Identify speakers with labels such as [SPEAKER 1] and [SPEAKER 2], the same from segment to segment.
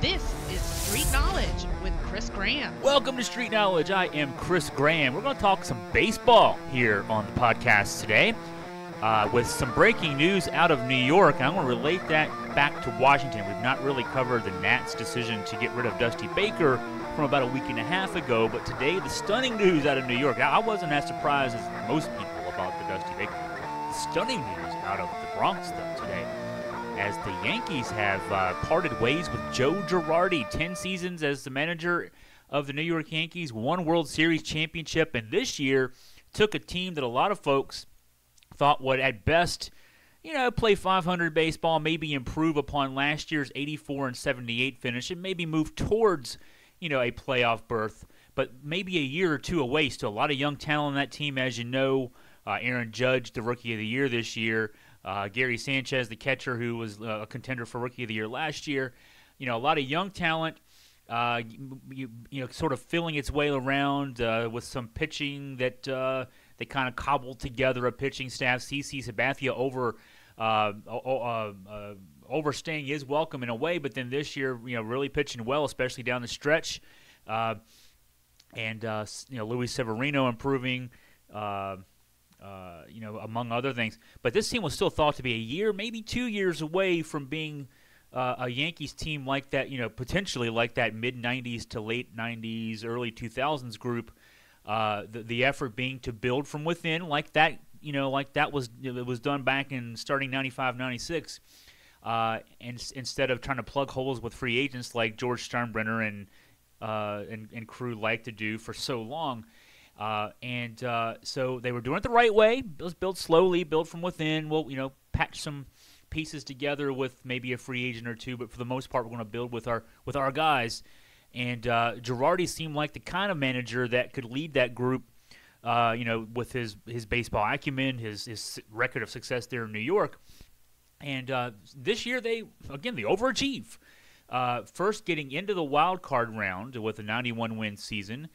[SPEAKER 1] This is Street Knowledge with Chris Graham.
[SPEAKER 2] Welcome to Street Knowledge. I am Chris Graham. We're going to talk some baseball here on the podcast today with some breaking news out of New York. And I'm going to relate that back to Washington. We've not really covered the Nats' decision to get rid of Dusty Baker from about a week and a half ago. But today, the stunning news out of New York. Now, I wasn't as surprised as most people about the Dusty Baker. The stunning news out of the Bronx, though, today, as the Yankees have parted ways with Joe Girardi. 10 seasons as the manager of the New York Yankees, one World Series championship, and this year took a team that a lot of folks thought would at best, play 500 baseball, maybe improve upon last year's 84 and 78 finish, and maybe move towards, a playoff berth, but maybe a year or two away. Still a lot of young talent on that team, as you know. Aaron Judge, the Rookie of the Year this year. Gary Sanchez, the catcher, who was a contender for Rookie of the Year last year. A lot of young talent, sort of filling its way around with some pitching that they kind of cobbled together a pitching staff. CC Sabathia overstaying his welcome in a way, but then this year, really pitching well, especially down the stretch. Luis Severino improving. Among other things. But this team was still thought to be a year, maybe 2 years away from being a Yankees team like that, potentially like that mid-'90s to late '90s, early 2000s group. The effort being to build from within, like that was done back in starting 95, 96, and instead of trying to plug holes with free agents like George Steinbrenner and crew like to do for so long. So they were doing it the right way. Let's build slowly, build from within. We'll, patch some pieces together with maybe a free agent or two, but for the most part, we're going to build with our guys. And Girardi seemed like the kind of manager that could lead that group, with his baseball acumen, his record of success there in New York. And this year, they overachieve. First getting into the wild card round with a 91-win season.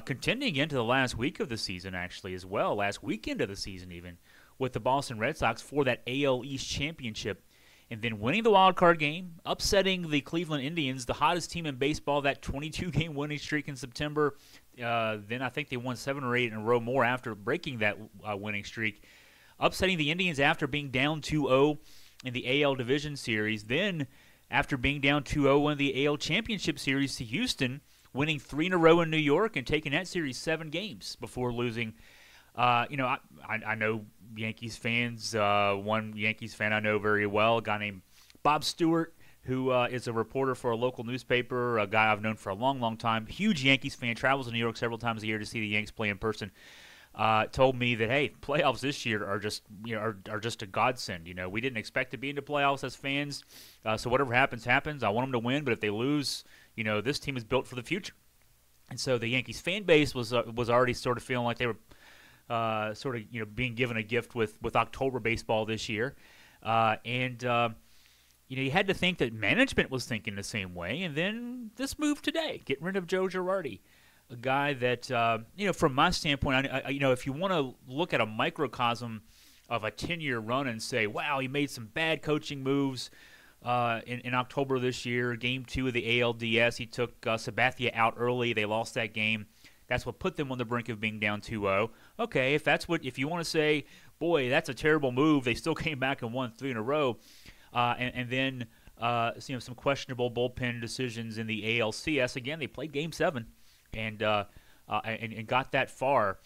[SPEAKER 2] Contending into the last week of the season, actually, as well, last weekend of the season even, with the Boston Red Sox for that AL East championship, and then winning the wild card game, upsetting the Cleveland Indians, the hottest team in baseball, that 22-game winning streak in September. Then I think they won 7 or 8 in a row more after breaking that winning streak, upsetting the Indians after being down 2-0 in the AL Division Series. Then, after being down 2-0 in the AL Championship Series to Houston, winning 3 in a row in New York and taking that series 7 games before losing. I know Yankees fans. One Yankees fan I know very well, a guy named Bob Stewart, who is a reporter for a local newspaper, a guy I've known for a long, long time. Huge Yankees fan, travels to New York several times a year to see the Yanks play in person. Told me that, hey, playoffs this year are just a godsend. We didn't expect to be into playoffs as fans, so whatever happens, happens. I want them to win, but if they lose, this team is built for the future. And so the Yankees fan base was already sort of feeling like they were being given a gift with October baseball this year. You had to think that management was thinking the same way. And then this move today, getting rid of Joe Girardi, a guy that, from my standpoint, if you want to look at a microcosm of a 10-year run and say, wow, he made some bad coaching moves, in October this year, Game 2 of the ALDS, he took Sabathia out early. They lost that game. That's what put them on the brink of being down 2-0. Okay, if you want to say, boy, that's a terrible move, they still came back and won 3 in a row. And then some questionable bullpen decisions in the ALCS. Again, they played Game 7 and got that far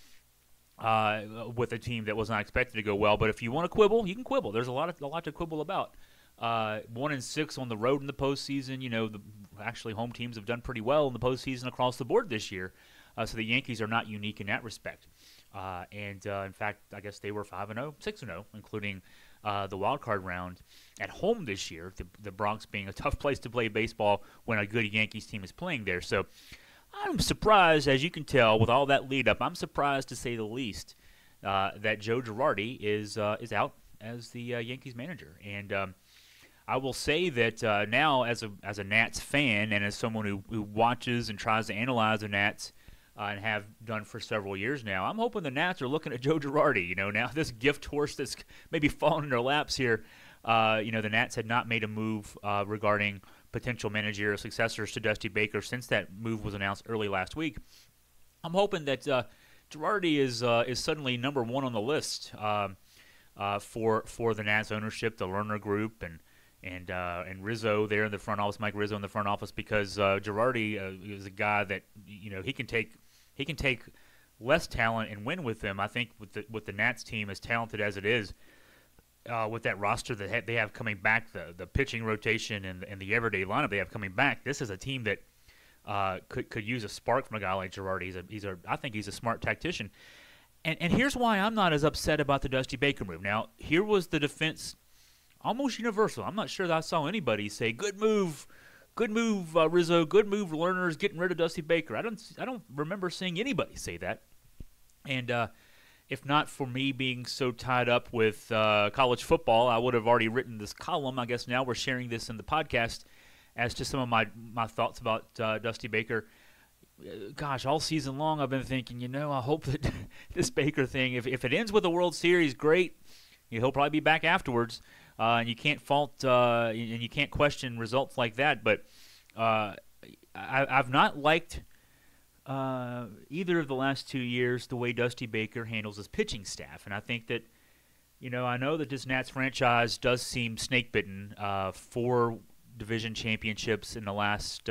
[SPEAKER 2] with a team that was not expected to go well. But if you want to quibble, you can quibble. There's a lot to quibble about. 1-6 on the road in the postseason. Actually, home teams have done pretty well in the postseason across the board this year. So the Yankees are not unique in that respect. In fact, I guess they were 5-0, 6-0, including the wild card round at home this year. The Bronx being a tough place to play baseball when a good Yankees team is playing there. So I'm surprised, as you can tell, with all that lead up. I'm surprised, to say the least, that Joe Girardi is out as the Yankees manager. And I will say that now, as a Nats fan and as someone who watches and tries to analyze the Nats and have done for several years now, I'm hoping the Nats are looking at Joe Girardi. Now this gift horse that's maybe fallen in their laps here. The Nats had not made a move regarding potential managerial successors to Dusty Baker since that move was announced early last week. I'm hoping that Girardi is suddenly number one on the list for the Nats ownership, the Lerner Group, and Rizzo there in the front office, Mike Rizzo in the front office, because Girardi is a guy that he can take less talent and win with them. I think with the Nats team as talented as it is, with that roster that they have coming back, the pitching rotation and the everyday lineup they have coming back, this is a team that could use a spark from a guy like Girardi. I think he's a smart tactician. And here's why I'm not as upset about the Dusty Baker move. Now, here was the defense almost universal. I'm not sure that I saw anybody say, good move, Rizzo, good move, Lerner's getting rid of Dusty Baker. I don't remember seeing anybody say that. And if not for me being so tied up with college football, I would have already written this column. I guess now we're sharing this in the podcast as to some of my thoughts about Dusty Baker. Gosh, all season long I've been thinking, I hope that this Baker thing, if it ends with a World Series, great. He'll probably be back afterwards, and you can't fault and you can't question results like that. But I've not liked either of the last 2 years the way Dusty Baker handles his pitching staff, and I think that I know that this Nats franchise does seem snake bitten. 4 division championships in the last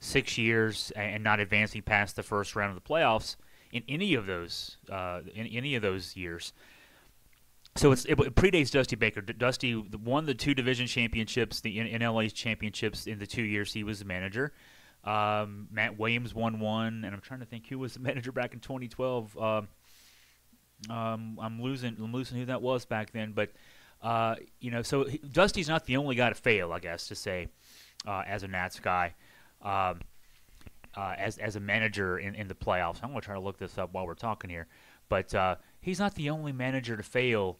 [SPEAKER 2] 6 years, and not advancing past the first round of the playoffs in any of those years. So it predates Dusty Baker. Dusty won the 2 division championships, the NLA's championships in the 2 years he was the manager. Matt Williams won 1, and I'm trying to think who was the manager back in 2012. I'm losing who that was back then, but so Dusty's not the only guy to fail, I guess, to say, as a Nats guy. As a manager in the playoffs. I'm going to try to look this up while we're talking here. But he's not the only manager to fail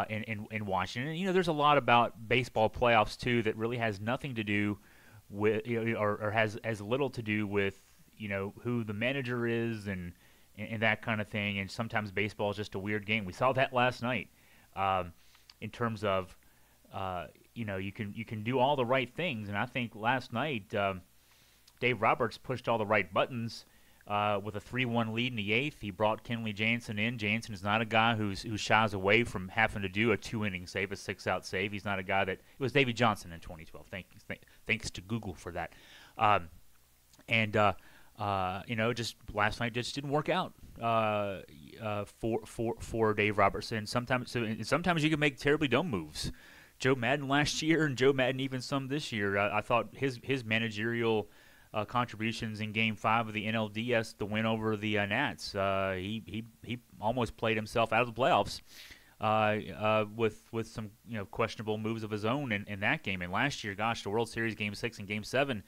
[SPEAKER 2] in Washington. And, there's a lot about baseball playoffs, too, that really has nothing to do with, or has as little to do with, who the manager is and that kind of thing. And sometimes baseball is just a weird game. We saw that last night in terms of, you can do all the right things. And I think last night Dave Roberts pushed all the right buttons with a 3-1 lead in the 8th. He brought Kenley Jansen in. Jansen is not a guy who shies away from having to do a 2-inning save, a 6-out save. He's not a guy that – it was Davey Johnson in 2012. Thanks to Google for that. Just last night just didn't work out for Dave Roberts. And sometimes you can make terribly dumb moves. Joe Madden last year and Joe Madden even some this year. I thought his managerial – contributions in Game 5 of the NLDS, the win over the Nats. He almost played himself out of the playoffs with some questionable moves of his own in that game. And last year, gosh, the World Series Game 6 and Game 7,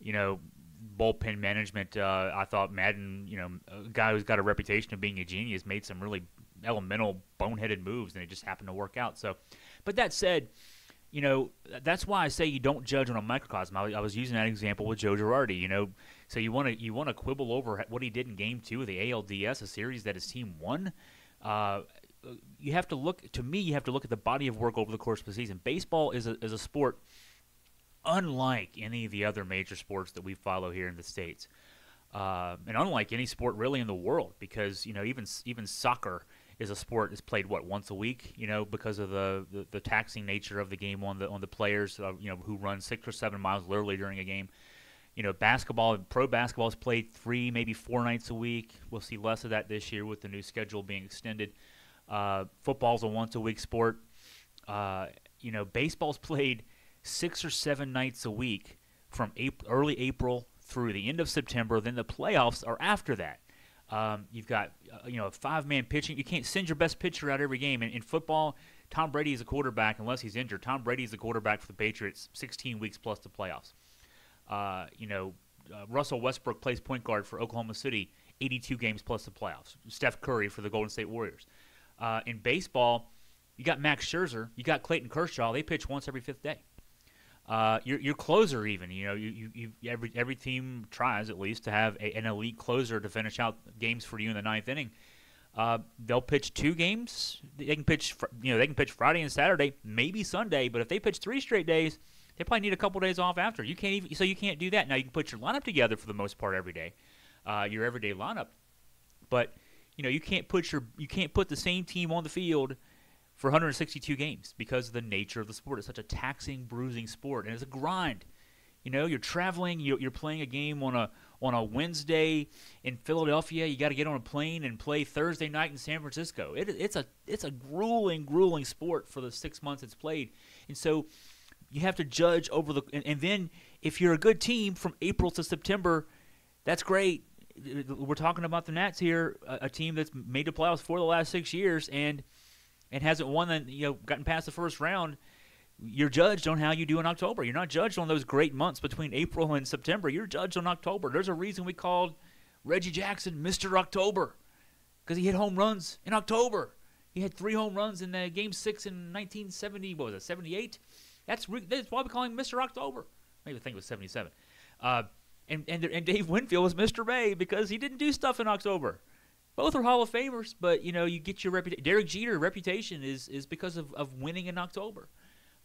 [SPEAKER 2] bullpen management. I thought Madden, a guy who's got a reputation of being a genius, made some really elemental boneheaded moves, and it just happened to work out. So, but that said, that's why I say you don't judge on a microcosm. I was using that example with Joe Girardi. So you want to quibble over what he did in Game 2 of the ALDS, a series that his team won. You have to look. To me, you have to look at the body of work over the course of the season. Baseball is a sport unlike any of the other major sports that we follow here in the States, and unlike any sport really in the world, because even soccer is a sport that's played once a week, because of the taxing nature of the game on the players, who run 6 or 7 miles literally during a game. Basketball, pro basketball is played 3, maybe 4 nights a week. We'll see less of that this year with the new schedule being extended. Football's a once a week sport. Baseball's played 6 or 7 nights a week from early April through the end of September. Then the playoffs are after that. You've got a 5-man pitching. You can't send your best pitcher out every game. In football, Tom Brady is a quarterback unless he's injured. Tom Brady is the quarterback for the Patriots 16 weeks plus the playoffs. Russell Westbrook plays point guard for Oklahoma City 82 games plus the playoffs. Steph Curry for the Golden State Warriors. In baseball, you got Max Scherzer. You got Clayton Kershaw. They pitch once every 5th day. Your closer even, every team tries at least to have an elite closer to finish out games for you in the 9th inning. They'll pitch 2 games. They can pitch Friday and Saturday, maybe Sunday. But if they pitch 3 straight days, They probably need a couple days off after. You can't do that. Now you can put your lineup together for the most part every day, your everyday lineup, but you can't put the same team on the field for 162 games because of the nature of the sport. It's such a taxing, bruising sport, and it's a grind. You're traveling. You're playing a game on a Wednesday in Philadelphia. You got to get on a plane and play Thursday night in San Francisco. It's a grueling sport for the 6 months it's played, and so you have to judge over and then if you're a good team from April to September, that's great. We're talking about the Nats here, a team that's made the playoffs for the last 6 years and hasn't won, gotten past the first round. You're judged on how you do in October. You're not judged on those great months between April and September. You're judged on October. There's a reason we called Reggie Jackson Mr. October, because he hit home runs in October. He had 3 home runs in Game 6 in 1970. What was it, 78? That's why we call him Mr. October. Maybe I think it was 77. And Dave Winfield was Mr. May because he didn't do stuff in October. Both are Hall of Famers, but you get your reputation. Derek Jeter's reputation is because of winning in October.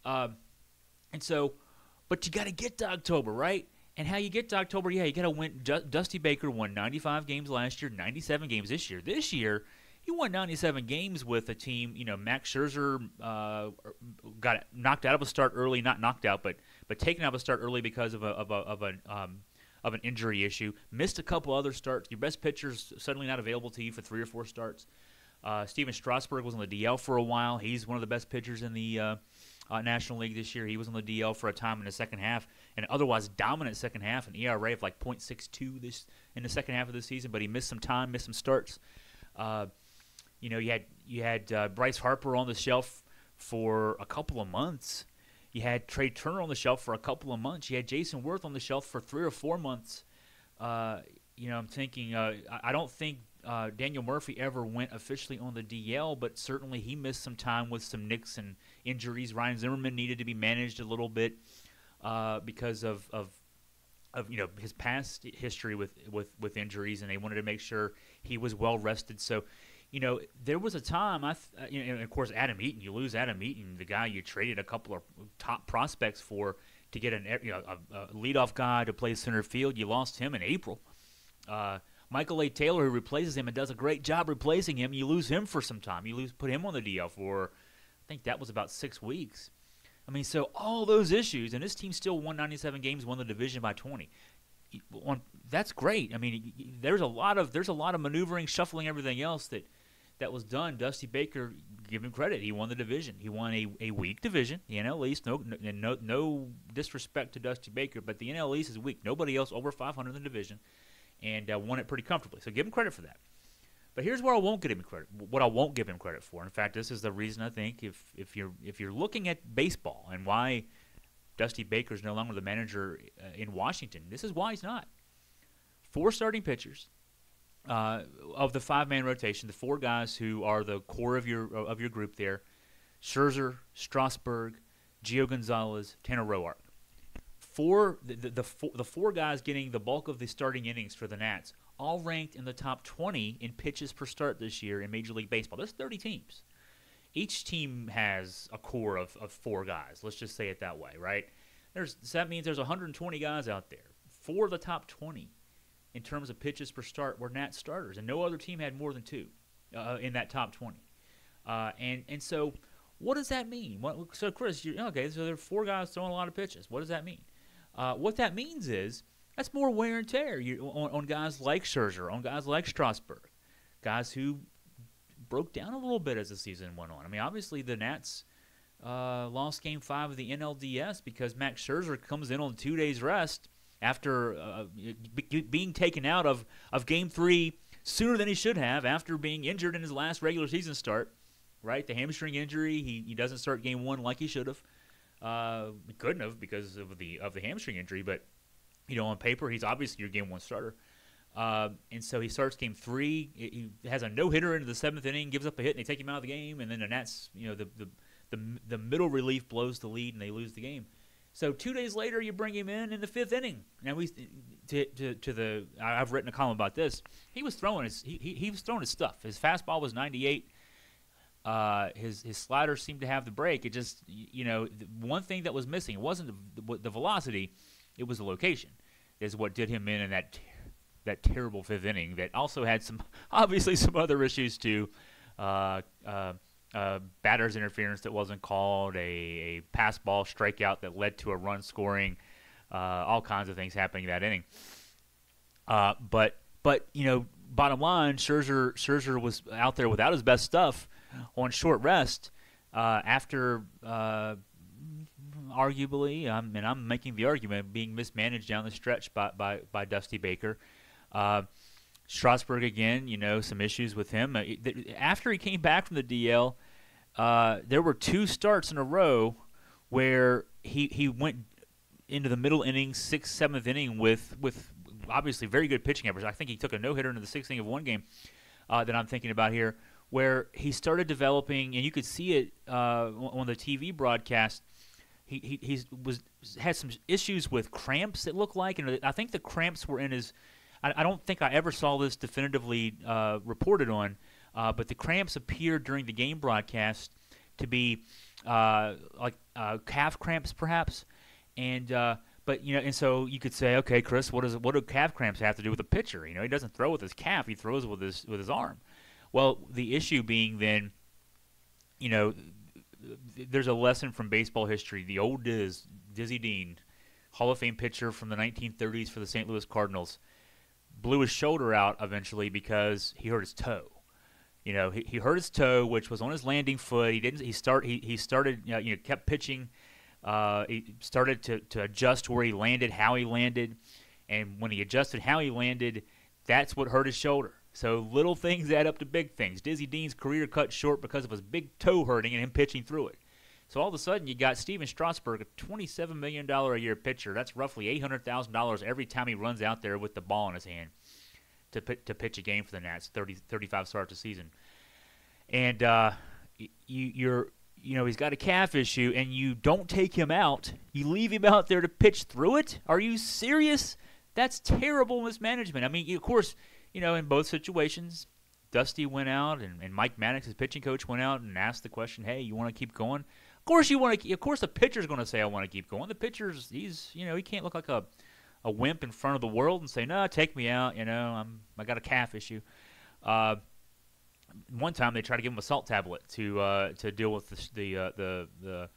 [SPEAKER 2] And so, but you got to get to October, right? And how you get to October, you got to win. Dusty Baker won 95 games last year, 97 games this year. This year, he won 97 games with a team. Max Scherzer got knocked out of a start early, not knocked out, but taken out of a start early because of an injury issue. Missed a couple other starts. Your best pitcher's suddenly not available to you for 3 or 4 starts. Steven Strasburg was on the DL for a while. He's one of the best pitchers in the National League this year. He was on the DL for a time in the second half, and otherwise dominant second half, an ERA of like .62 in the second half of the season. But he missed some time, missed some starts. You had Bryce Harper on the shelf for a couple of months. You had Trey Turner on the shelf for a couple of months. You had Jason Worth on the shelf for 3 or 4 months. I'm thinking I don't think Daniel Murphy ever went officially on the DL, but certainly he missed some time with some nicks and injuries. Ryan Zimmerman needed to be managed a little bit because of his past history with injuries, and they wanted to make sure he was well rested. So, there was a time and of course Adam Eaton. You lose Adam Eaton, the guy you traded a couple of top prospects for to get a leadoff guy to play center field. You lost him in April. Michael A. Taylor, who replaces him and does a great job replacing him, you lose him for some time. Put him on the DL for, I think that was about 6 weeks. I mean, so all those issues, and this team still won 97 games, won the division by 20. That's great. I mean, there's a lot of maneuvering, shuffling, everything else that was done. Dusty Baker, give him credit. He won the division. He won a weak division, the NL East. No disrespect to Dusty Baker, but the NL East is weak. Nobody else over 500 in the division. And won it pretty comfortably. So give him credit for that. But here's where I won't give him credit. What I won't give him credit for. In fact, this is the reason I think if you're looking at baseball and why Dusty Baker is no longer the manager in Washington, this is why he's not. 4 starting pitchers of the 5-man rotation, the 4 guys who are the core of your group there: Scherzer, Strasburg, Gio Gonzalez, Tanner Roark. The 4 guys getting the bulk of the starting innings for the Nats, all ranked in the top 20 in pitches per start this year in Major League Baseball. There's 30 teams. Each team has a core of 4 guys. Let's just say it that way, right? That means there's 120 guys out there. 4 of the top 20 in terms of pitches per start were Nats starters, and no other team had more than 2 in that top 20. And so what does that mean? So, Chris, so there are 4 guys throwing a lot of pitches. What does that mean? What that means is that's more wear and tear on guys like Scherzer, on guys like Strasburg, guys who broke down a little bit as the season went on. I mean, obviously the Nats lost Game 5 of the NLDS because Max Scherzer comes in on 2 days rest after being taken out of Game 3 sooner than he should have after being injured in his last regular season start, right? The hamstring injury, he doesn't start Game 1 like he should have. He couldn't have because of the hamstring injury, but on paper he's obviously your Game 1 starter. And so he starts Game 3. He has a no-hitter into the 7th inning, gives up a hit, and they take him out of the game. And then the Nats, the middle relief blows the lead, and they lose the game. So 2 days later, you bring him in the 5th inning. Now I've written a column about this. He was throwing his stuff. His fastball was 98. his slider seemed to have the break. It just, one thing that was missing, it wasn't the velocity, it was the location, is what did him in that terrible fifth inning that also had obviously some other issues too. Batter's interference that wasn't called, a pass ball strikeout that led to a run scoring, all kinds of things happening that inning. But bottom line, Scherzer was out there without his best stuff on short rest after arguably, and I'm making the argument, being mismanaged down the stretch by Dusty Baker. Strasburg again, some issues with him. After he came back from the DL, there were 2 starts in a row where he went into the middle innings, 6th, 7th inning with obviously very good pitching average. I think he took a no-hitter into the 6th inning of one game that I'm thinking about here, where he started developing, and you could see it on the TV broadcast. He had some issues with cramps, it looked like, and I think the cramps were in his. I don't think I ever saw this definitively reported on, but the cramps appeared during the game broadcast to be like calf cramps, perhaps, and and so you could say, okay, Chris, what do calf cramps have to do with a pitcher? He doesn't throw with his calf; he throws with his arm. Well, the issue being then, there's a lesson from baseball history. The old Dizzy Dean, Hall of Fame pitcher from the 1930s for the St. Louis Cardinals, blew his shoulder out eventually because he hurt his toe. He hurt his toe, which was on his landing foot. He started kept pitching. He started to adjust where he landed, how he landed, and when he adjusted how he landed, that's what hurt his shoulder. So little things add up to big things. Dizzy Dean's career cut short because of his big toe hurting and him pitching through it. So all of a sudden, you got Steven Strasburg, a $27 million a year pitcher. That's roughly $800,000 every time he runs out there with the ball in his hand to pitch a game for the Nats, 35 starts a season. And he's got a calf issue, and you don't take him out. You leave him out there to pitch through it? Are you serious? That's terrible mismanagement. I mean, of course, in both situations, Dusty went out, and Mike Maddox, his pitching coach, went out and asked the question, hey, you want to keep going? Of course you want to. Of course the pitcher's going to say, I want to keep going. The pitcher's, he can't look like a wimp in front of the world and say, no, take me out, I got a calf issue. One time they tried to give him a salt tablet to deal with the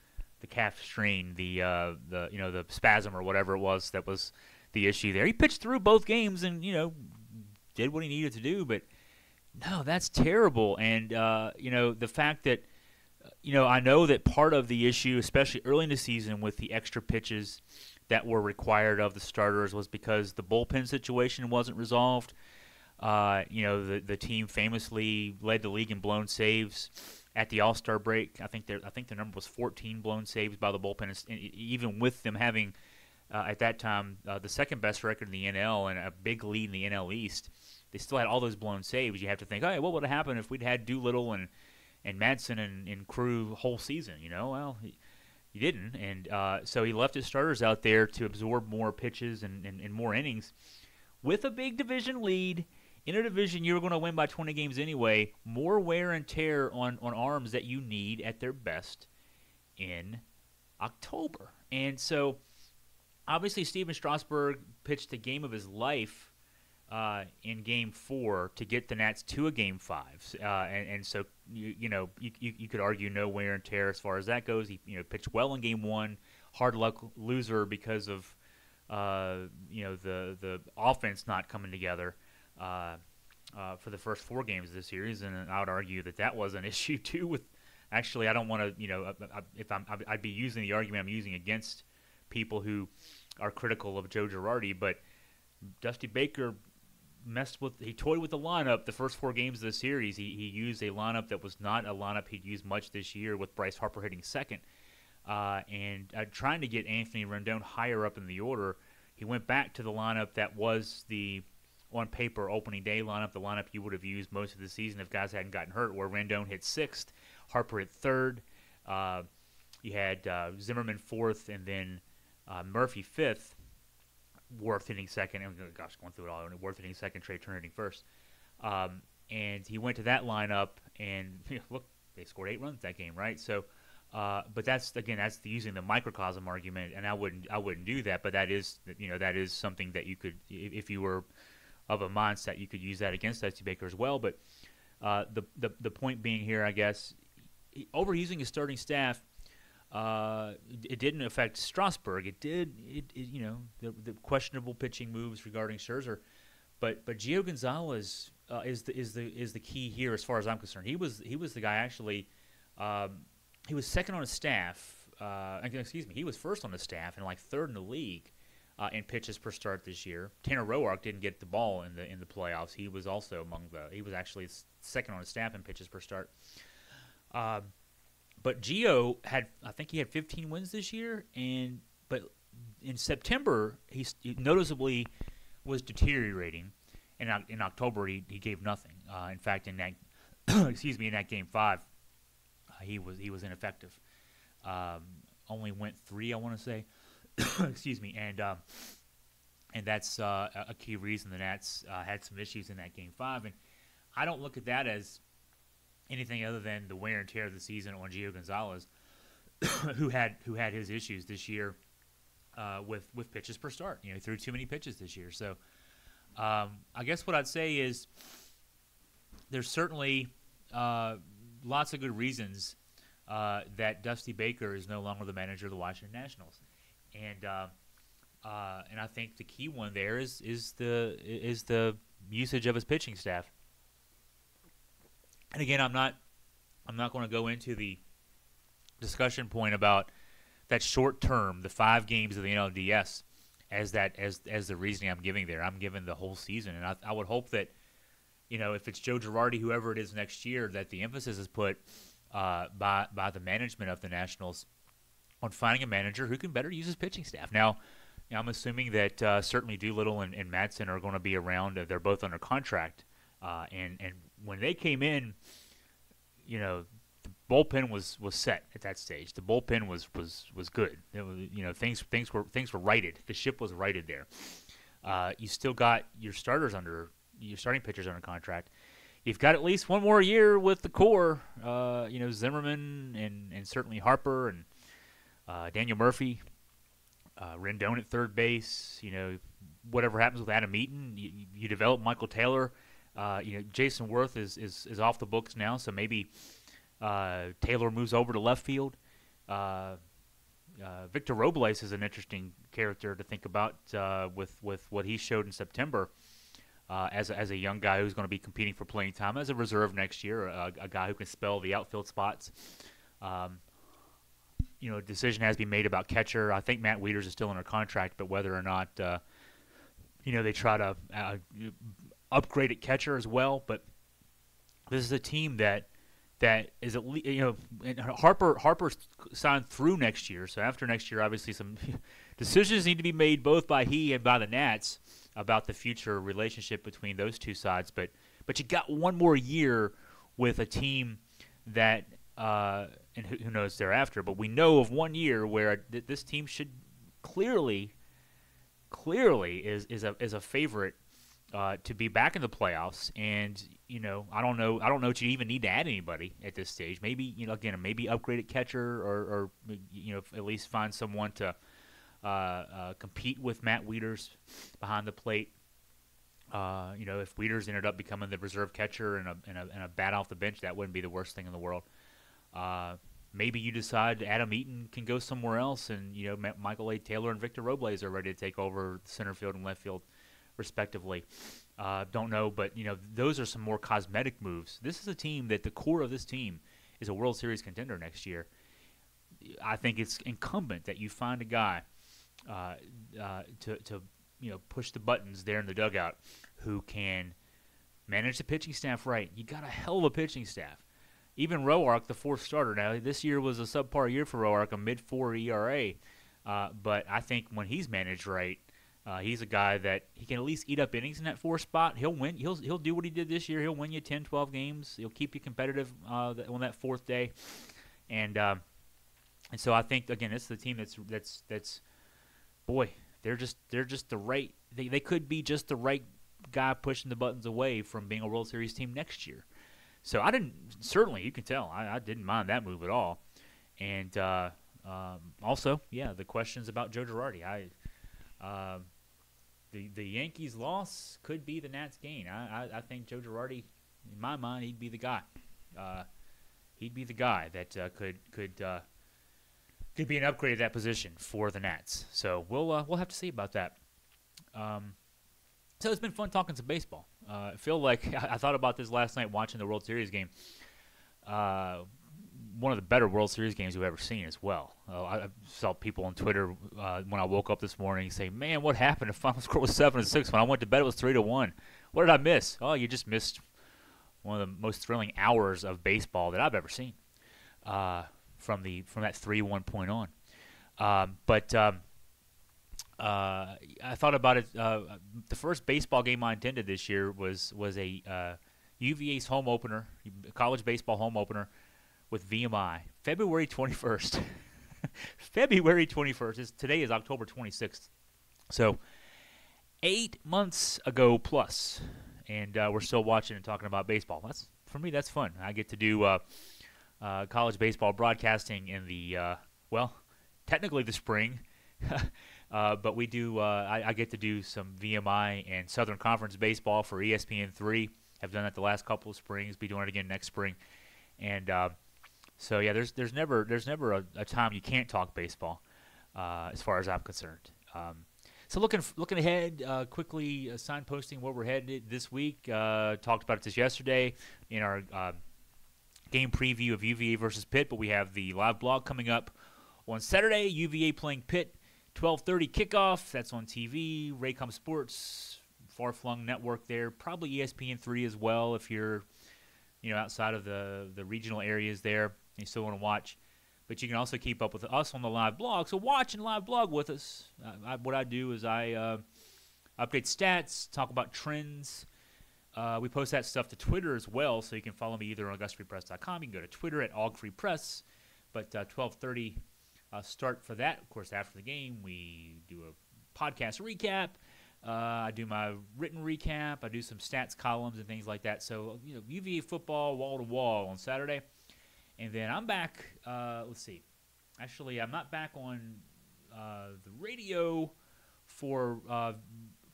[SPEAKER 2] calf strain, the spasm or whatever it was that was the issue there. He pitched through both games and did what he needed to do, but no, that's terrible. And the fact that I know that part of the issue, especially early in the season with the extra pitches that were required of the starters, was because the bullpen situation wasn't resolved. The team famously led the league in blown saves at the All-Star break. I think the number was 14 blown saves by the bullpen, even with them having at that time the second best record in the NL and a big lead in the NL East. They still had all those blown saves. You have to think, hey, what would have happened if we'd had Doolittle and Madsen and crew whole season? Well, he didn't, and so he left his starters out there to absorb more pitches and more innings with a big division lead. In a division you're going to win by 20 games anyway, more wear and tear on arms that you need at their best in October. And so, obviously, Steven Strasburg pitched the game of his life in Game 4 to get the Nats to a Game 5. And so, you could argue no wear and tear as far as that goes. He pitched well in Game 1, hard luck loser because of the offense not coming together. For the first 4 games of the series, and I would argue that was an issue too. With actually, I don't want to, I'd be using the argument I'm using against people who are critical of Joe Girardi, but Dusty Baker he toyed with the lineup the first 4 games of the series. He used a lineup that was not a lineup he'd used much this year, with Bryce Harper hitting second, and trying to get Anthony Rendon higher up in the order. He went back to the lineup that was the on paper opening day lineup, the lineup you would have used most of the season if guys hadn't gotten hurt, where Rendon hit 6th, Harper hit 3rd, you had Zimmerman 4th, and then Murphy 5th, Worth hitting 2nd, and going through it all, Worth hitting 2nd, Trey Turner hitting 1st. And he went to that lineup, and look They scored 8 runs that game, right? So, but that's using the microcosm argument, and I wouldn't do that. But that is something that you could, if you were of a mindset, you could use that against Dusty Baker as well. But the point being here, I guess, overusing his starting staff. It didn't affect Strasburg. It did. The questionable pitching moves regarding Scherzer, but Gio Gonzalez is the key here as far as I'm concerned. He was the guy actually. He was second on his staff. Excuse me. He was first on the staff and like third in the league in pitches per start this year. Tanner Roark didn't get the ball in the playoffs. He was also he was actually second on his staff in pitches per start. But Gio I think he had 15 wins this year, but in September he noticeably was deteriorating, and in October he gave nothing. In fact, in that in that game 5, he was ineffective. Only went 3, I want to say. Excuse me, and that's a key reason the Nats had some issues in that game 5, and I don't look at that as anything other than the wear and tear of the season on Gio Gonzalez, who had his issues this year with pitches per start. He threw too many pitches this year. So I guess what I'd say is there's certainly lots of good reasons that Dusty Baker is no longer the manager of the Washington Nationals, and I think the key one there is the usage of his pitching staff. And again, I'm not going to go into the discussion point about that short term, the 5 games of the NLDS, as the reasoning I'm giving there. I'm giving the whole season, and I would hope that if it's Joe Girardi, whoever it is next year, that the emphasis is put by the management of the Nationals on finding a manager who can better use his pitching staff. Now, I'm assuming that certainly Doolittle and Madsen are going to be around. They're both under contract, and when they came in, the bullpen was set at that stage. The bullpen was good. It was, things were righted. The ship was righted there. You still got your starting pitchers under contract. You've got at least one more year with the core. Zimmerman and certainly Harper and Daniel Murphy, Rendon at third base. Whatever happens with Adam Eaton, you develop Michael Taylor. Jason Worth is off the books now, so maybe Taylor moves over to left field. Victor Robles is an interesting character to think about with what he showed in September as a young guy who's going to be competing for playing time as a reserve next year, a guy who can spell the outfield spots. A decision has to be made about catcher. I think Matt Wieters is still under contract, but whether or not they try to upgrade at catcher as well. But this is a team that is at least, and Harper signed through next year. So after next year, obviously some decisions need to be made both by he and by the Nats about the future relationship between those two sides. But you got one more year with a team that and who knows thereafter. But we know of 1 year where this team should clearly is a favorite to be back in the playoffs. And I don't know if you even need to add anybody at this stage. Maybe maybe upgrade at catcher or at least find someone to compete with Matt Wieters behind the plate. If Wieters ended up becoming the reserve catcher and a bat off the bench, that wouldn't be the worst thing in the world. Maybe you decide Adam Eaton can go somewhere else, and Michael A. Taylor and Victor Robles are ready to take over center field and left field, respectively. Don't know, but those are some more cosmetic moves. This is a team that the core of this team is a World Series contender next year. I think it's incumbent that you find a guy to push the buttons there in the dugout who can manage the pitching staff right. You got a hell of a pitching staff. Even Roark, the fourth starter. Now, this year was a subpar year for Roark, a mid-4 ERA. But I think when he's managed right, he's a guy that he can at least eat up innings in that 4th spot. He'll win. He'll do what he did this year. He'll win you 10, 12 games. He'll keep you competitive on that 4th day. And so I think, again, it's the team that's boy, they're just the right. They could be just the right guy pushing the buttons away from being a World Series team next year. So I didn't. Certainly, you can tell I didn't mind that move at all. And also, yeah, the questions about Joe Girardi. The Yankees' loss could be the Nats' gain. I think Joe Girardi, in my mind, he'd be the guy. He'd be the guy that could be an upgrade at that position for the Nats. So we'll have to see about that. So it's been fun talking some baseball. I feel like I thought about this last night watching the World Series game. One of the better World Series games we've ever seen as well. I saw people on Twitter when I woke up this morning say, "Man, what happened? The final score was 7-6. When I went to bed, it was 3-1. What did I miss?" Oh, you just missed one of the most thrilling hours of baseball that I've ever seen. From that 3-1 point on. I thought about it. The first baseball game I attended this year was a UVA's home opener, college baseball home opener with VMI, February 21st. February 21st. Today is October 26th. So 8 months ago plus, and we're still watching and talking about baseball. For me, that's fun. I get to do college baseball broadcasting in the technically the spring, but we do. I get to do some VMI and Southern Conference baseball for ESPN3. I've done that the last couple of springs. Be doing it again next spring, and so yeah, there's never a time you can't talk baseball, as far as I'm concerned. So looking ahead, quickly signposting where we're headed this week. Talked about it just yesterday in our game preview of UVA versus Pitt, but we have the live blog coming up on Saturday. UVA playing Pitt, 12:30 kickoff. That's on TV, Raycom Sports, far-flung network there. Probably ESPN3 as well if you're outside of the regional areas there and you still want to watch. But you can also keep up with us on the live blog. So watch and live blog with us. What I do is I update stats, talk about trends. We post that stuff to Twitter as well, so you can follow me either on AugustaFreePress.com. You can go to Twitter at AugFreePress. But 12:30 start for that. Of course, after the game, we do a podcast recap. I do my written recap. I do some stats columns and things like that. So, UVA football wall to wall on Saturday. And then I'm back. Let's see. Actually, I'm not back on the radio for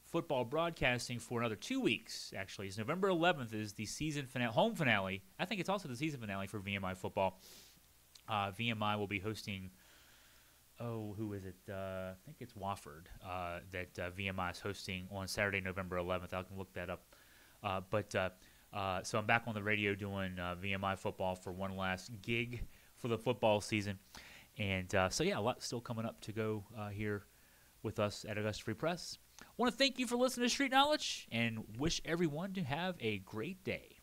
[SPEAKER 2] football broadcasting for another 2 weeks, actually. It's November 11th is the season finale, home finale. I think it's also the season finale for VMI football. VMI will be hosting, who is it? I think it's Wofford that VMI is hosting on Saturday, November 11th. I can look that up. So I'm back on the radio doing VMI football for one last gig for the football season. And so, yeah, a lot still coming up to go here with us at Augusta Free Press. I want to thank you for listening to Street Knowledge and wish everyone to have a great day.